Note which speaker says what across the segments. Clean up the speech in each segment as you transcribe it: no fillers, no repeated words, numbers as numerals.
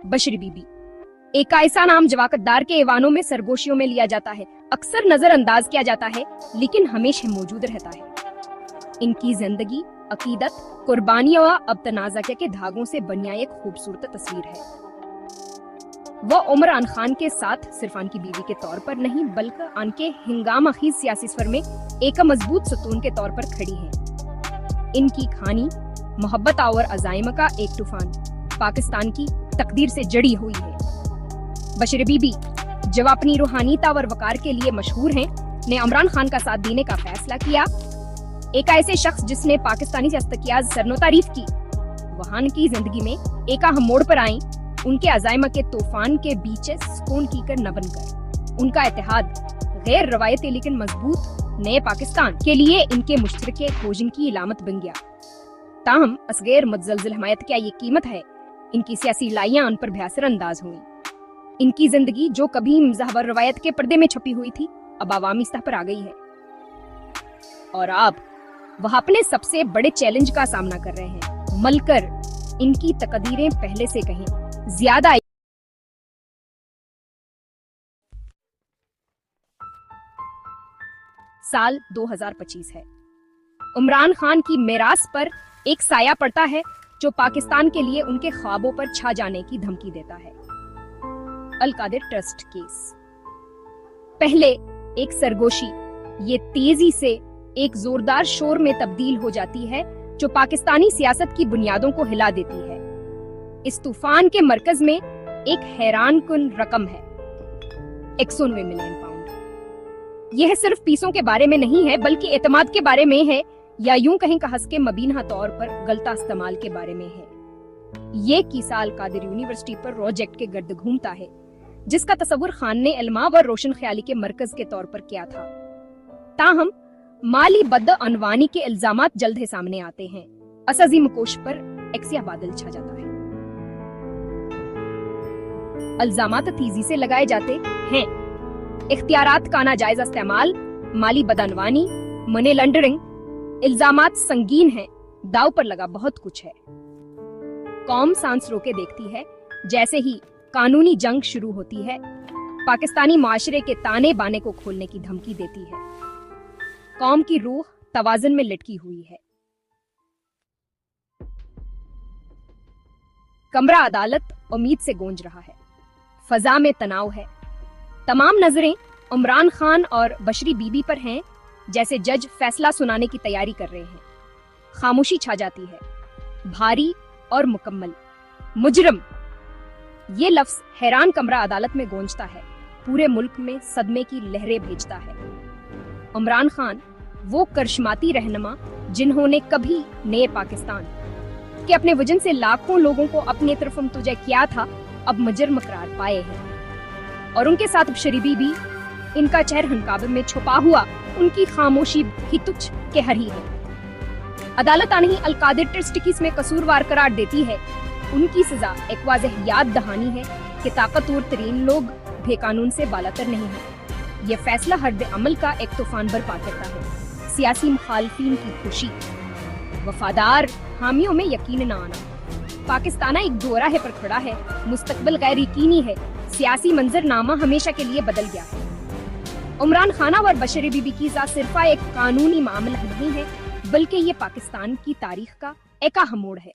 Speaker 1: बशरी बीबी एक ऐसा नाम जवाकतदार के ऐवानों में सरगोशियों में लिया जाता है, अक्सर नजरअंदाज किया जाता है, लेकिन हमेशा मौजूद रहता है। इनकी जिंदगी अकीदत, कुर्बानियों व अब तनाज़ा के धागों से बनिया एक खूबसूरत तस्वीर है। वह उमरान खान के साथ सिर्फ आन की बीवी के तौर पर नहीं, बल्कि आन के हिंगाम अखीज सियासी सफर में एक मजबूत सतून के तौर पर खड़ी है। इनकी कहानी मोहब्बत और अज़ाइम का एक तूफान पाकिस्तान की तकदीर से जड़ी हुई है। बशरी बीबी जो अपनी रूहानीता और वकार के लिए मशहूर हैं, ने इमरान खान का साथ देने का फैसला किया। एक ऐसे शख्स जिसने पाकिस्तानी सियासत की सरनो तारीफ की, वहां की जिंदगी में एक अहम मोड़ पर आई। उनके अज़ाइम के तूफान के बीच सुकून की कर न बनकर उनका इत्तेहाद गैर रवायती लेकिन मजबूत नए पाकिस्तान के लिए इनके मुश्तरके खोजन की इलामत बन गया। ताहम असगैर मुतज़लज़ल हमायत क्या ये कीमत है, इनकी सियासी लाइयां उन पर बेअसर अंदाज हुई। इनकी जिंदगी जो कभी मज़हब और रवायत के पर्दे में छपी हुई थी, अब अवामी सतह पर आ गई है और अब वह अपने सबसे बड़े चैलेंज का सामना कर रहे हैं। मलकर इनकी तकदीरें पहले से कहीं ज्यादा साल 2025 है। इमरान खान की मेरास पर एक साया पड़ता है जो पाकिस्तान के लिए उनके ख्वाबों पर छा जाने की धमकी देता है। अल-कादिर ट्रस्ट केस पहले एक सरगोशी, ये तेजी से एक जोरदार शोर में तब्दील हो जाती है जो पाकिस्तानी सियासत की बुनियादों को हिला देती है। इस तूफान के मरकज में एक हैरानकुन रकम है, 190 मिलियन पाउंड। यह सिर्फ पीसों के बारे में नहीं है, बल्कि एतमाद के बारे में है, या यूं कहीं कहा के मबीना तौर पर गलता इस्तेमाल के बारे में है। ये किस्सा अल-कादिर यूनिवर्सिटी पर प्रोजेक्ट के गर्द घूमता है, जिसका तस्वुर खान ने इल्मा व रोशन ख्याली के मरकज के तौर पर किया था। ताहम माली बदअनवानी के इल्जामात जल्द ही सामने आते हैं। असजीम कोश पर एक्सिया बादल छा जाता है। इल्जामात तेजी से लगाए जाते हैं, इख्तियारात का नाजायज इस्तेमाल, माली बदअनवानी, मनी लॉन्ड्रिंग। इल्जामात संगीन हैं, दाव पर लगा बहुत कुछ है। कौम सांस रोके देखती है जैसे ही कानूनी जंग शुरू होती है, पाकिस्तानी माशरे के ताने बाने को खोलने की धमकी देती है। कौम की रूह तवाज़ुन में लटकी हुई है। कमरा अदालत उम्मीद से गूंज रहा है, फजा में तनाव है। तमाम नजरें इमरान खान और बशरी बीबी पर हैं, जैसे जज फैसला सुनाने की तैयारी कर रहे हैं। खामोशी छा जाती है, भारी और मुकम्मल। मुजरम, ये लफ्ज हैरान कमरा अदालत में गूंजता है, पूरे मुल्क में सदमे की लहरें भेजता है। इमरान खान वो करिश्माती रहनुमा जिन्होंने कभी नए पाकिस्तान के अपने वजन से लाखों लोगों को अपनी तरफ मुतवज्जह किया था, अब मुजर्म करार पाए हैं। और उनके साथ बशरी बीबी, इनका चेहरा हनकाबे में छुपा हुआ उनकी खामोशी भी तुच्छ के हर ही है। अदालत आने ही अल-कादिर ट्रस्ट की इसमें कसूरवार करार देती है। उनकी सजा एक वाज़ेह याद दहानी है कि ताकतवर तरीन लोग बेकानून से बालातर नहीं है। यह फैसला हर्द अमल का एक तूफान बर्पा करता है। सियासी मुखालफीन की खुशी, वफादार हामियों में यकीन न आना। पाकिस्तान एक दोराहे पर खड़ा है, मुस्तकबिल गैर यकीनी है, सियासी मंजरनामा हमेशा के लिए बदल गया है। इमरान खान और बशरी बीबी की जात सिर्फ एक कानूनी मामला नहीं है, बल्कि ये पाकिस्तान की तारीख का एक अहम मोड़ है।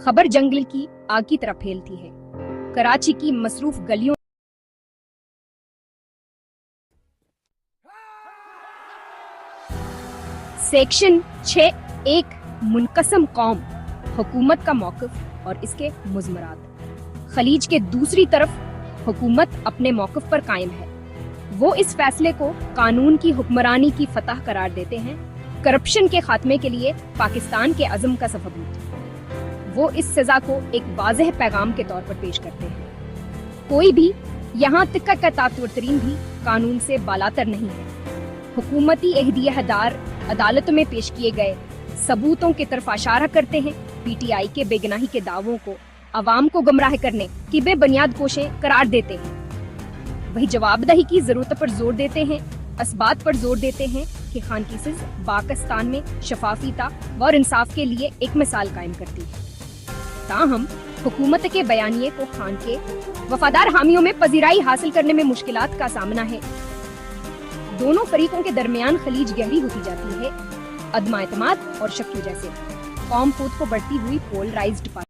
Speaker 1: खबर जंगल की आग की तरफ फैलती है। कराची की मसरूफ गलियों सेक्शन 6 एक मुनकसम कौम, हुकूमत का मौक़िफ़ और इसके मुज़मरात। खलीज के दूसरी तरफ हुकूमत अपने मौक़िफ़ पर कायम है। वो इस फैसले को कानून की हुक्मरानी की फतह करार देते हैं, करप्शन के खात्मे के लिए पाकिस्तान के अज़म का सबूत। वो इस सजा को एक वाज़ेह पैगाम के तौर पर पेश करते हैं। कोई भी, यहाँ तक का ताकतवर तरीन भी, कानून से बालातर नहीं है। हुकूमती एहदियादार अदालतों में पेश किए गए सबूतों की तरफ इशारा करते हैं। पीटीआई के बेगनाही के दावों को अवाम को गुमराह करने की बेबुनियाद कोशिशें करार देते हैं। वही जवाबदही की जरूरत पर जोर देते हैं, इस बात पर जोर देते हैं कि खान की सज़ा पाकिस्तान में शफाफियत और इंसाफ के लिए एक मिसाल कायम करती है। ताहम हुकूमत के बयानिए को खान के वफादार हामियों में पजीराई हासिल करने में मुश्किलात का सामना है। दोनों फरीकों के दरमियान खलीज गहरी होती जाती है, अदमा एतमाद और शक की वजह से कौम खुद को बढ़ती हुई पोलराइज्ड पार्टी।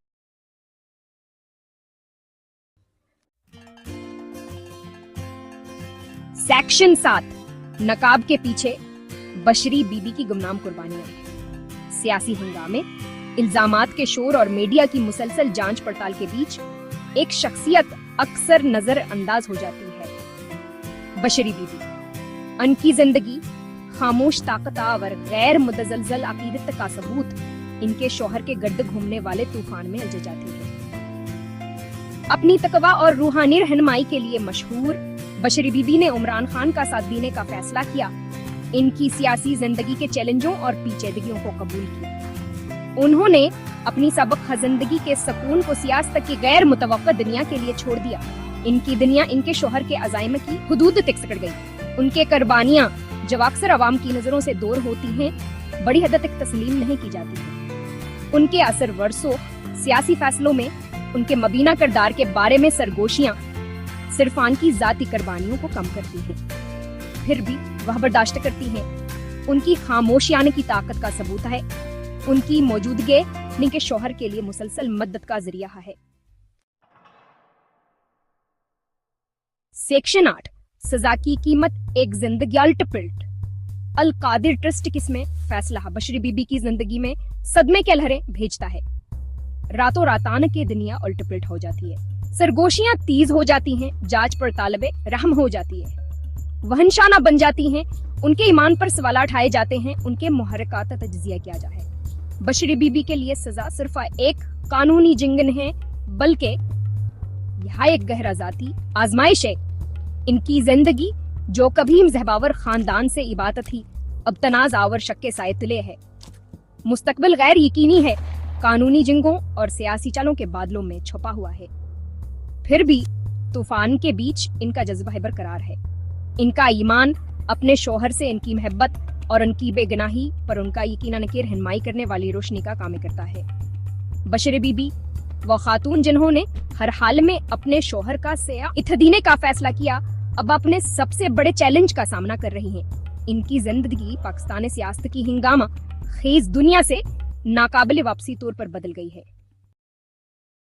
Speaker 1: सेक्शन 7 नकाब के पीछे बशरी बीबी की गुमनाम कुर्बानियां। सियासी हंगामे, इल्जामात के शोर और मीडिया की मुसलसल जांच पड़ताल के बीच एक शख्सियत अक्सर नजर अंदाज हो जाती है, बशरी बीबी। उनकी जिंदगी खामोश ताकतवर गैर मुतजलजल अकीदत का सबूत इनके शौहर के गर्द घूमने वाले तूफान में उलझ जाती है। अपनी तकवा और रूहानी रहनुमाई के लिए मशहूर बशरी बीबी ने इमरान खान का साथ देने का फैसला किया। इनकी सियासी जिंदगी के चैलेंजों और पेचीदगियों को कबूल किया। उन्होंने अपनी सबक खजिंदगी के सुकून को सियासत की गैर मुतवक्का दुनिया के लिए छोड़ दिया। इनकी दुनिया इनके शौहर के अज़ाइम की हुदूद तक सिकड़ गई। उनके कुर्बानियां जब अक्सर अवाम की नजरों से दूर होती हैं, बड़ी हद तक तस्लीम नहीं की जाती है। उनके असर वर्षों सियासी फैसलों में उनके मबीना किरदार के बारे में सरगोशियां सिर्फ की जाती कुर्बानियों को कम करती हैं, फिर भी वह बर्दाश्त करती हैं। उनकी खामोशी आने की ताकत का सबूत है। उनकी मौजूदगी इनके शौहर के लिए मुसलसल मदद का जरिया है। सेक्शन 8 सजा की कीमत एक जिंदगी अल्टपिल्ट। अल कादिर ट्रस्ट किस्में फैसला बशरी बीबी की जिंदगी में सदमे के लहरें भेजता है। रातों रातान के दुनिया उल्टपिल्ट हो जाती है, सरगोशियां तेज हो जाती हैं, जांच पड़ताल रहम हो जाती है, वहनशाना बन जाती हैं, उनके ईमान पर सवाल उठाए जाते हैं, उनके मुहर्रकात तज्जिया किया जाए। बशरी बीबी के लिए सजा सिर्फ एक कानूनी जिंगन है, बल्कि यह एक गहरा जाती आजमाइश है। इनकी जिंदगी जो कभी ज़हबावर खानदान से इबादत थी, अब तनाज आवर शक के साए तले है। मुस्तकबिल गैर यकीनी है, कानूनी जिंगों और सियासी चालों के बादलों में छुपा हुआ है। फिर भी तूफान के बीच इनका जज्बा है बरकरार है। इनका ईमान, अपने शौहर से इनकी मोहब्बत और उनकी बेगनाही पर उनका यकीनन की रहनुमाई करने वाली रोशनी का काम करता है। बशरी बीबी वो खातून जिन्होंने हर हाल में अपने शौहर का सियासत देने का फैसला किया, अब अपने सबसे बड़े चैलेंज का सामना कर रही हैं। इनकी जिंदगी पाकिस्तानी सियासत की हिंगामा खेज दुनिया से नाकाबिल वापसी तौर पर बदल गई है।